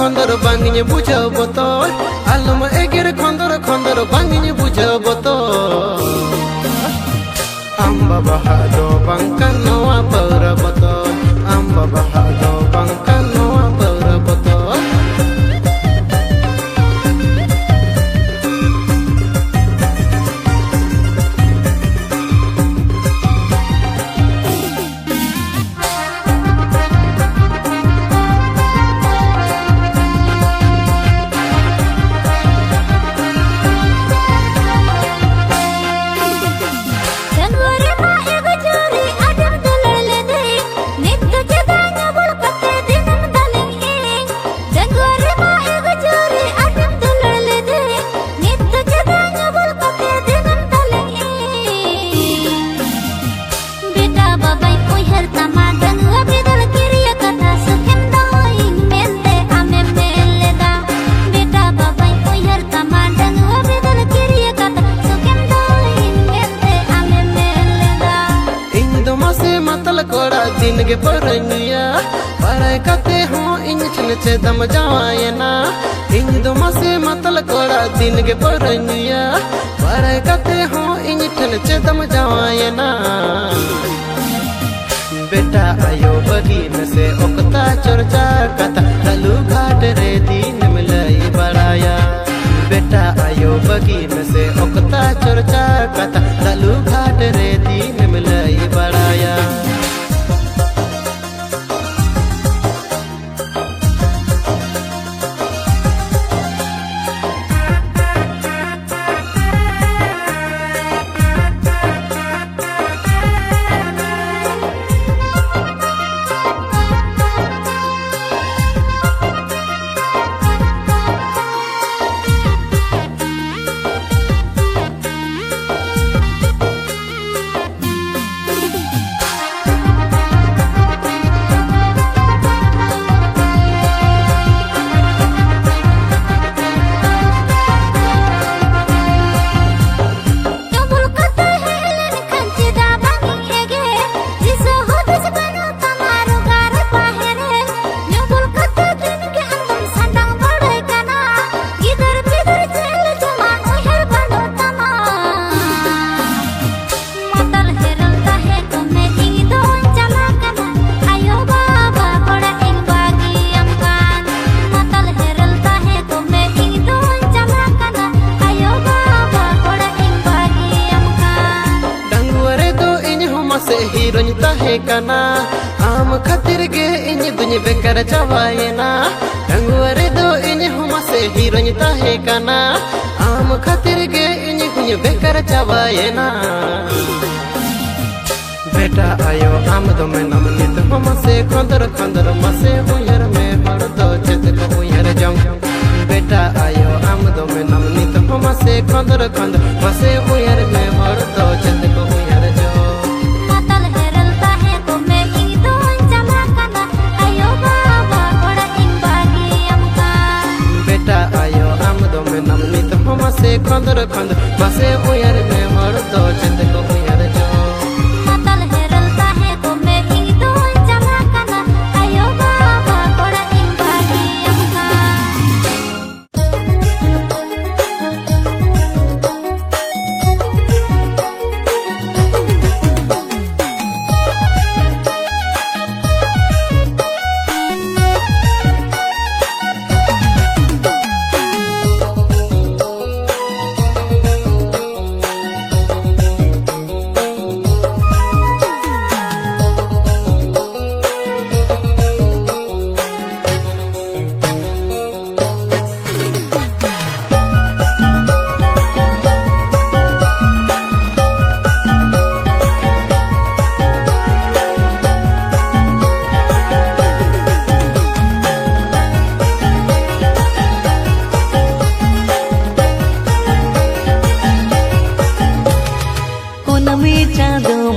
खंदर बांगिनी बुझाव बतोर आलम एगेर खंदर खंदर बांगिनी बुझाव बतोर आम्बा बाहा दो बांका नवा पौरा बतोर आम्बा बाहा दो बांका नवा पौरा बतोर दिन के परनिया पढ़ाई करते हो इन छन से दम जावायना इन दोमा से मतल कोड़ा दिन के परनिया पढ़ाई करते हो इन छन से दम जावायना बेटा आयो बगीन से ओकता चर्चा कथा तलू घाट रे दिन मिलाई बड़ाया बेटा आयो बगीन से ओकता चर्चा कथा तलू घाट रे दिन मिलाई बड़ाया हीरोइन तहे कना आम खातिर गे इन दुनि बेकार चवायना रंगवरे दो इन हुमा से हीरोइन तहे कना आम खातिर गे इन दुनि बेकार चवायना बेटा आयो आम दो में नम नित हुमा से खंदर खंदर मसे उयर में हर दो चेत को उयर जंग बेटा आयो आम दो में नम नित हुमा से खंदर खंदर मसे उयर में हर दो चेत को उयर जंग से खंदर खंदर बसे उयर में हर दो चंद को उयर जो मतल हेरलता है तो मैं ही दो चला कना आयो बाबा कोड़ा इन बागी अमका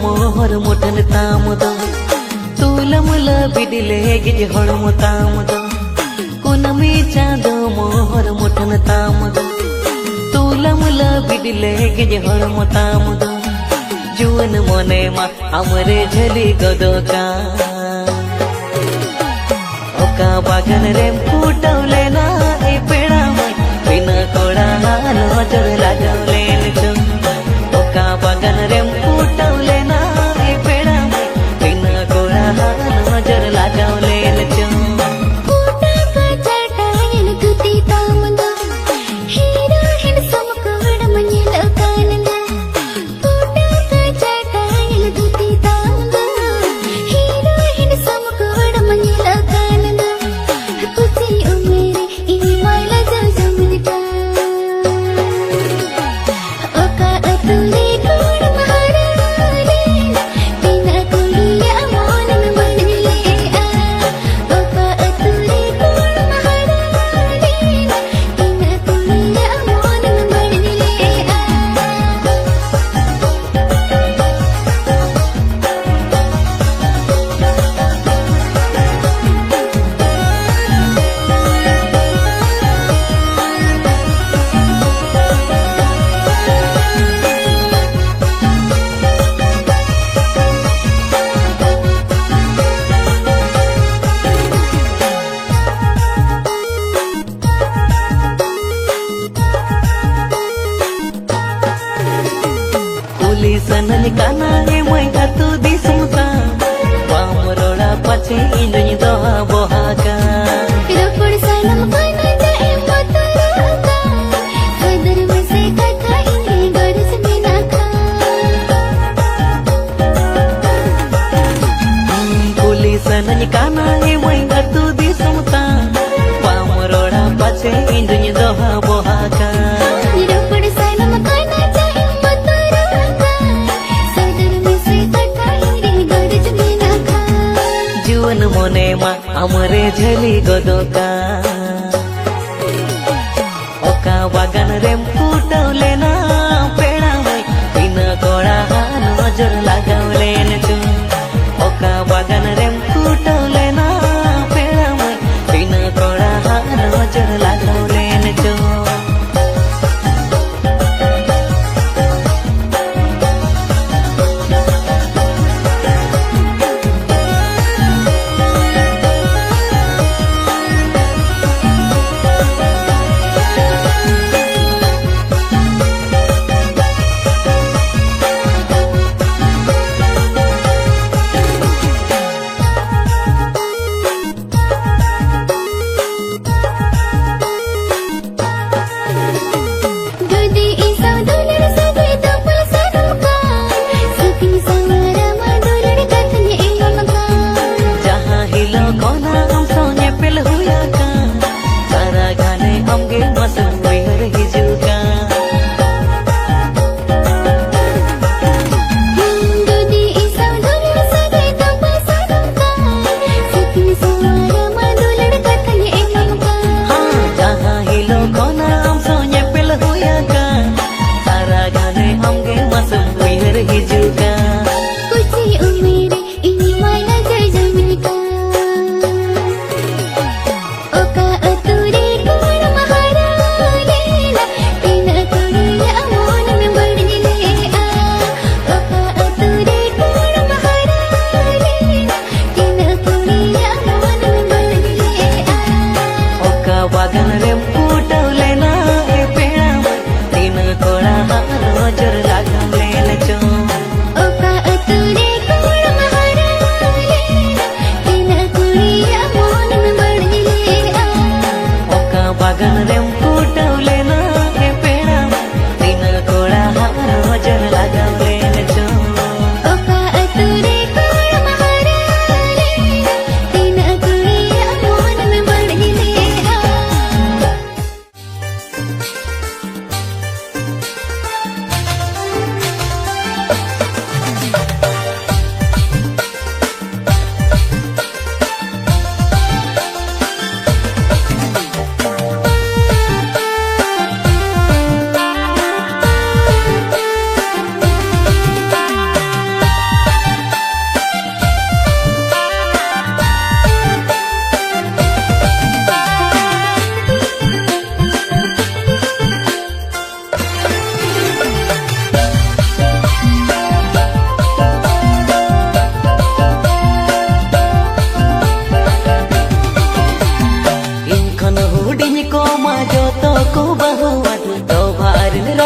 मोहर मोटन तामद तूलमुल बिडिले गिज हड़मु तामद कुनमी चाँद मोहर मोटन तामद तूलमुल बिडिले गिज हड़मु तामद जुवन मने मा हमरे झली गदका ओका बागन रे फुटवले ना ए पेड़ा माई बिना कोड़ा नजर लागवलेन चो ओका बागान रे फुटवले ना ए पेड़ा माई बिना कोड़ा नजर लागवलेन चो ಊಟಕ ಚಟಾಯನ ತುತಿ ತಾಮದ ಹೀರೋ ಹಿನ ಸಮಕಡ ಮನೆಲ ಕಾನನ ಊಟಕ ಚಟಾಯನ ತುತಿ ತಾಮದ ಹೀರೋ ಹಿನ ಸಮಕಡ ಮನೆಲ ಕಾನನ ತುತಿ ಉಮೇರೆ ಈ ಮೈಲ ಜಮನಿಕ ಓಕ ಅತುಲಿ ಕೋಡ ಮಹಾರಾಣಿ ಬಿನ ಕುಡಿಯ ಮೋನನ ಮನವಿಲೆ ಆ ಓಕ ಅತುಲಿ ಕೋಡ ಮಹಾರಾಣಿ ಬಿನ ಕುಡಿಯ ಮೋನನ ಮನವಿಲೆ ಆ Tulisan ni kana e moi atu di sumuta pamrola pache indunyi doha bohaka Pilapur salam kana jae mataraka Kadar mein se kata ini garis bina kha Tulisan ni kana e moi atu di sumuta pamrola pache indunyi doha bohaka Pilapur salam kana jae mataraka Kadar mein se kata ini garis bina kha जीवन मोने मा अमरे झली गोदोका ओका बागान रे फुटवले ना पेड़ा माई बिना कोड़ा नजर लागवलेन चो ओका बागान रे फुटवले ना पेड़ा माई बिना कोड़ा नजर लागवलेन चो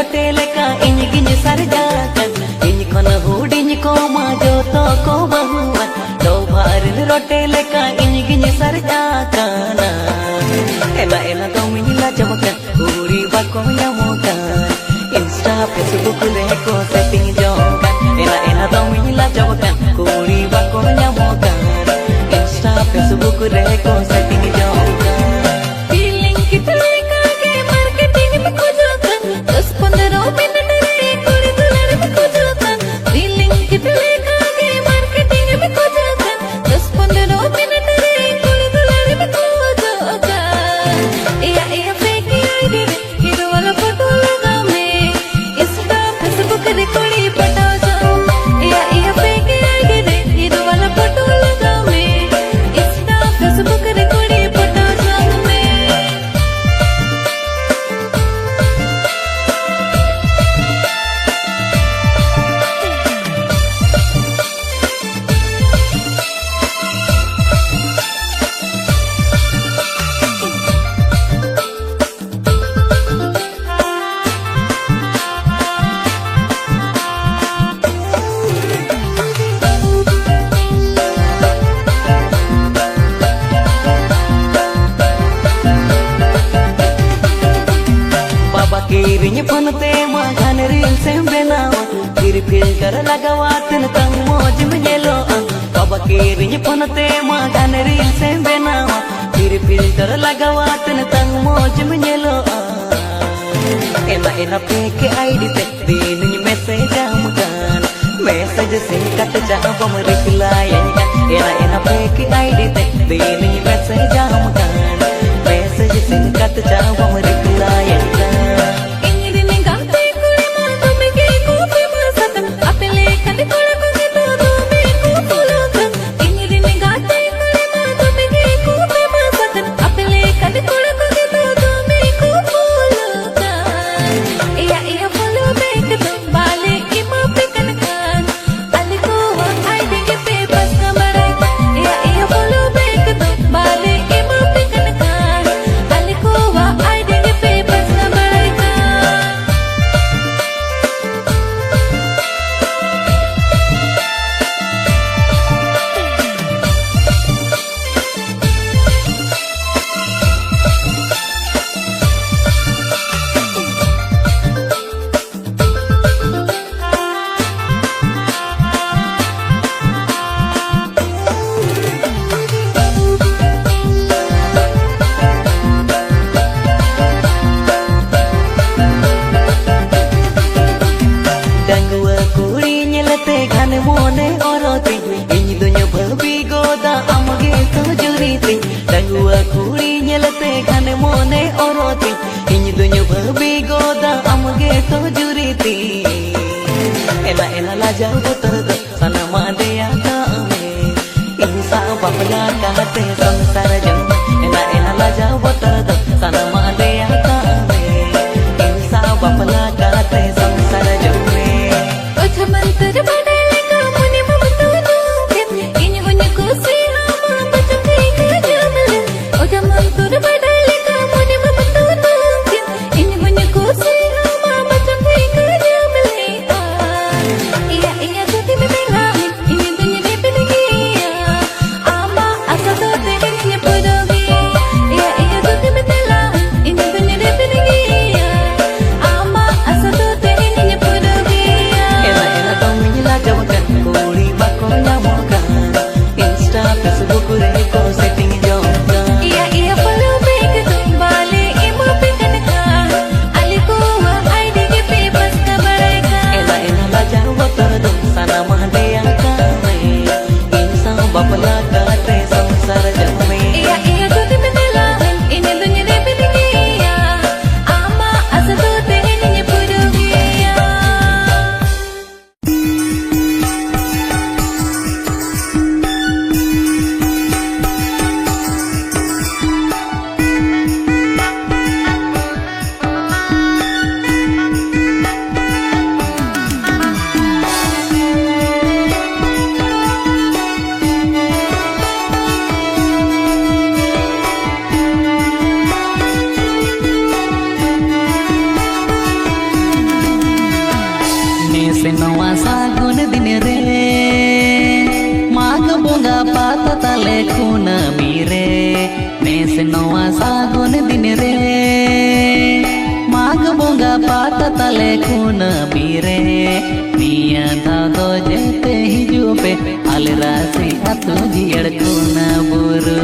रोटे लेका इन गिन सरजाकन इन खन हुडिन को मा जो तो को बहुवन तो भारन रोटे लेका इन गिन सरजाकन एना एना तो मिला जमकन पूरी बाको यामोकन इंस्टा फेसबुक रे को सेटिंग जोकन एना तो मिला जमकन पूरी बाको यामोकन इंस्टा फेसबुक रे को सेटिंग जोकन फीलिंग कितने का के मार्केटिंग में खोजोतन 10-15 मिनट रे कोड़ी दुलार में खोजोतन फीलिंग कितने का के मार्केटिंग में खोजोतन 10-15 मिनट रे कोड़ी दुलार में खोजोतन या फेक आईडी रे हीरो वाला फोटो लगा में इंस्टा फेसबुक रे कोड़ी पटा जाओ या फेक आईडी रे हीरो वाला फोटो लगा में इंस्टा फेसबुक रे कोड़ी पटा जाओ में किरिंग फोनते माघन रील से बनावा फिर फिल्टर लगावातन तंग मौज में येलो बाबा किरिंग फोनते माघन रील से बनावा फिर फिल्टर लगावातन तंग मौज में येलो एना फेक आईडी ते दिन मैसेज आमकन मैसेज से कट जाबम रिप्लाई एना फेक आईडी ते दिन मैसेज आमकन मैसेज से कट जाबम रिप्लाई मोने औरती इन दुनिया भवी गोदा अमगे तो जुरीती डंगुआ कुड़ी ñelते घन मोने औरती इन दुनिया भवी गोदा अमगे तो जुरीती एना लाजा बोतर द सना मादेया कामे इंसा बापला कहते संसार जन्म एना लाजा बोतर द सना मादेया कामे इंसा बापला कहते संसार जन्म ओछ मंत्र बदले का मुनि ममतो इन गुन को से हम बचन के जमले ओछ मंत्र बदले का मुनि ममतो इन गुन को से हम बचन के जमले या जति में बेला इन दुनिया में बिन गया आमा असतो ते ने पुरोगे या जति में ताले खूना मीरे नेस नवा सागुन दिन रे माघ बोंगा पात ताले खूना मीरे निया धादो जेते हिजू पे आल राशि अतु जियड़ खूना बुरु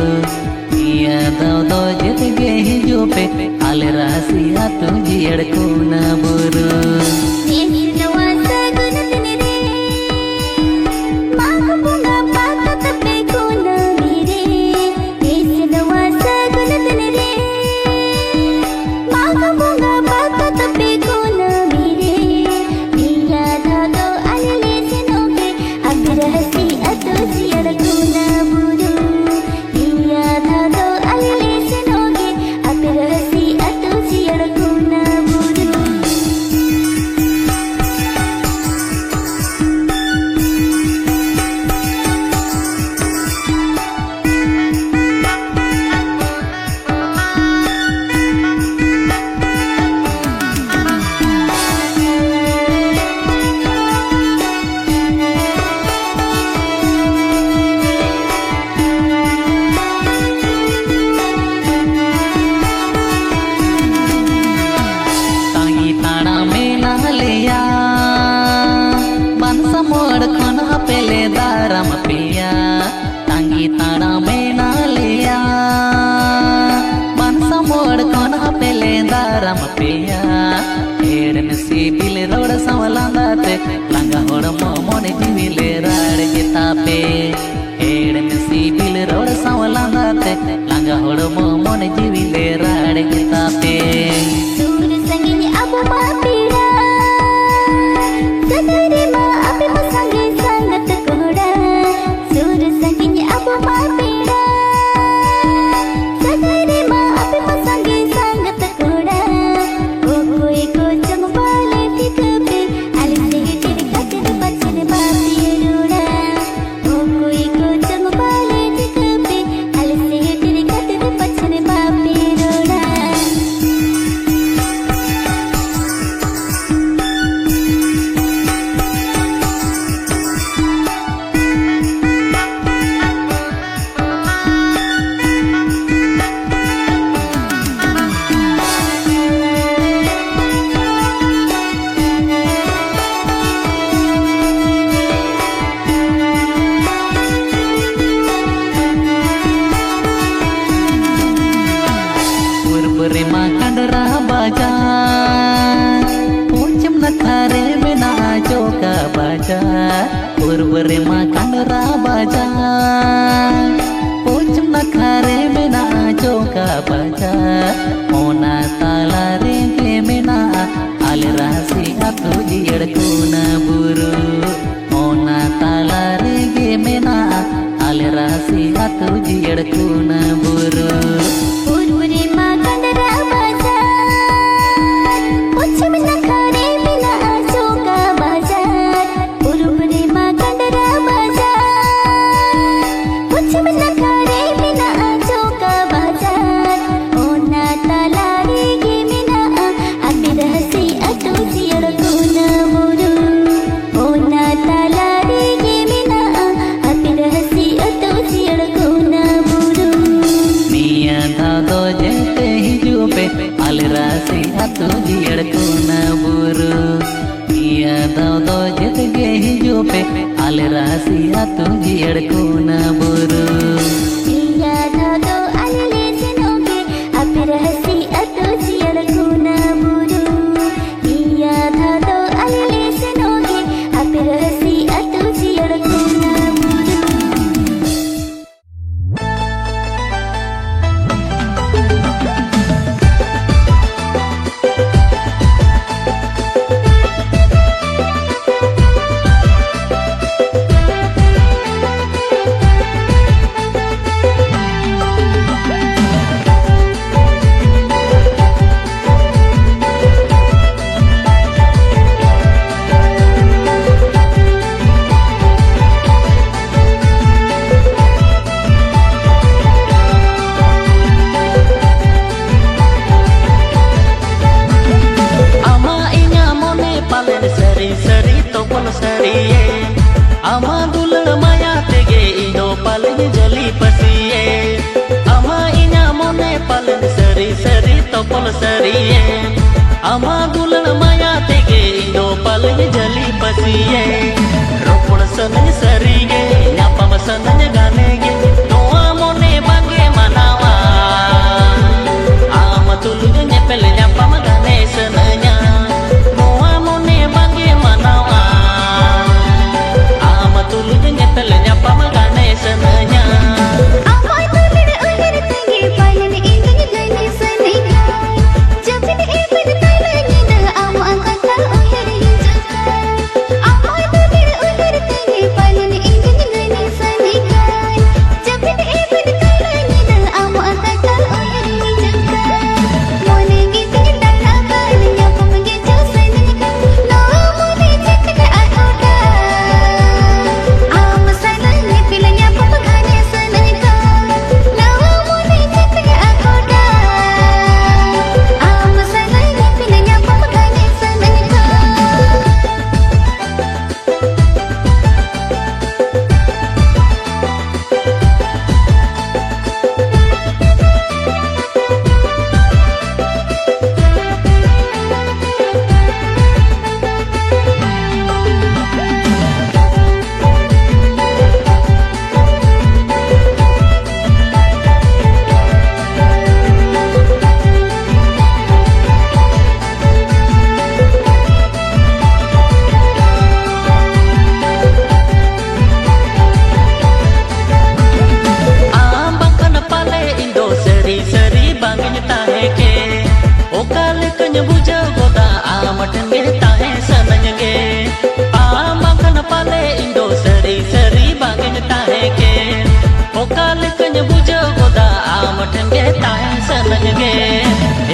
निया धादो जेते गे हिजू पे आल राशि अतु जियड़ खूना बुरु लंगा होड़ मोने जीविले राड़ जितापे हेड़ में सीबिल रोड सांवलांगाते लंगा होड़ मोने जीविले राड़ जितापे सूर संगिनी अब मापीड़ा सदरे मा अब मसंगे संगत कोड़ा सूर संगिनी अब मापीड़ा सदरे मा अब मसंगे संगत कोड़ा ओ कोई को चमबाले ठीक पे पूर्वरे माँ कंडरा बाजार पोचम नखारे मेना चौका बाजार ओना ताला रेंगे मेना आल राशि अतु जियड़ खूना बुरु ओना ताला रेंगे मेना आल राशि अतु जियड़ खूना बुरु पूर्वरे माँ कंडरा बाजार पोचम नखारे मेना चौका बाजार पूर्वरे माँ कंडरा बाजार पोचम नखारे मेना चौका बाजार ओना ताला रेगे मेना अबे रहसी अतु जियड़ खूना बुरु ओना ताला रेगे मेना अबे रहसी अतु जियड़ खूना बुरु निया धादो जेते हिजू पे आल राशि अतु जियड़ खूना बुरु निया धादो जेते गे हिजू पे आल राशि अतु जियड़ खूना बुरु निया धादो आले सिनोगे अबे रहसी अतु जियड़ खूना बुरु निया धादो आले सिनोगे अबे रहसी अतु जियड़ खूना बुरु sariye ama gulan maya tege indo palnya jali pasiye ropon sananya sarige nyapa masananya ganege doa mone bange manawa ama tulunya nyepel nyapa magane sananya doa mone bange manawa ama tulunya nyepel nyapa magane sananya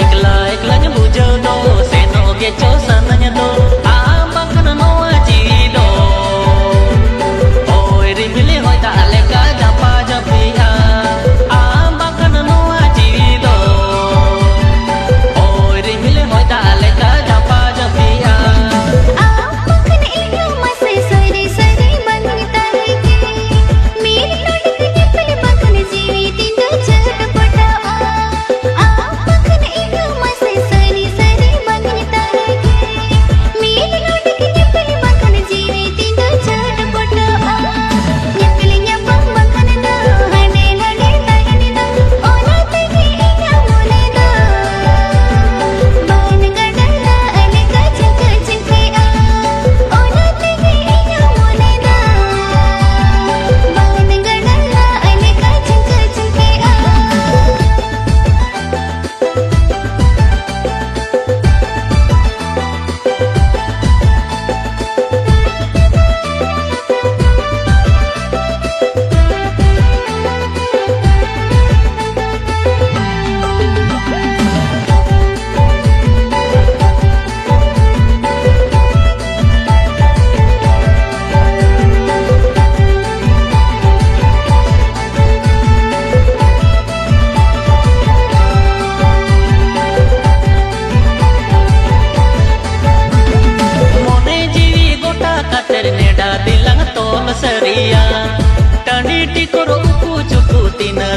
Ekla ekla nyebujo do seno ge cho sananya do ambakna noa jido oi rimili hoi ta leka japa japia ambakna noa jido oi rimili hoi ta leka japa japia ambakna iyo mase sari sari manita hai ke mere lodke ke pil bakna jeevi tinda chatpata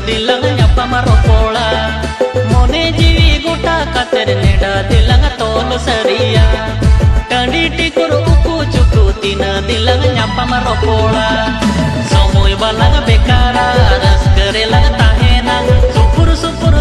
dilang nyapa maropola mone jiwi gota kater neda dilang tolo saria tandi tikur uku cuku tina dilang nyapa maropola somoy balang bekara ras gerelang tahena supur supur